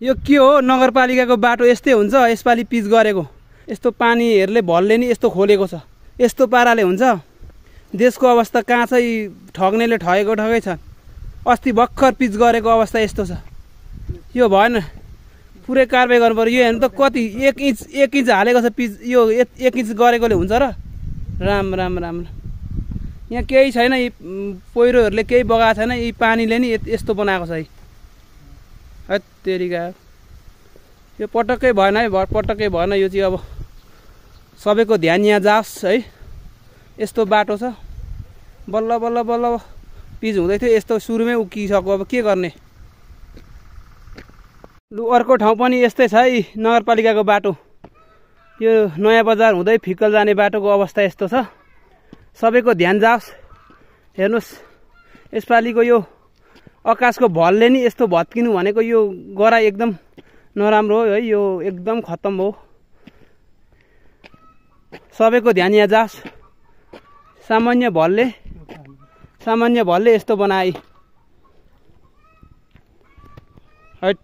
यो के हो नगरपालिकाको बाटो यस्तै हुन्छ यसपालि पिच गरेको यस्तो पानीहरुले भल्ले नि यस्तो खोलेको छ यस्तो पाराले हुन्छ देशको अवस्था कहाँ छ ठग्नेले ठगेको ठगै छ अस्ति भक्खर पिच गरेको अवस्था यस्तो छ यो भएन पुरै कारबाही गर्नु पर्यो यो हेर्नु त कति 1 इन्च हालेको छ पिच यो 1 इन्च गरेकोले हुन्छ र राम राम राम यहाँ केही छैन यी पहिरोहरुले केही बगाएको छैन यी पानीले नि यस्तो बनाएको छ है तेरीका यो पटक्कै भएन है पटक्कै भएन यो चाहिँ अब सबैको ध्यान यहाँ जाओस् है यस्तो बाटो छ बल्ल बल्ल बल्ल पिच हुँदै थियो यस्तो सुरुमै उकिसक्यो अब के गर्ने लु अर्को ठाउँ पनि यस्तै छ है नगरपालिकाको बाटो यो नयाँ बजार हुँदै फिक्कल जाने बाटोको अवस्था यस्तो छ सबैको ध्यान जाओस् हेर्नुस् यसपालिको यो आकाशको भलले नि यस्तो भत्किनु भनेको यो गरा एकदम नराम्रो हो है यो एकदम खत्तम हो सबैको ध्यान यहाँ जाओस् सामान्य भलले यस्तो बनाए हट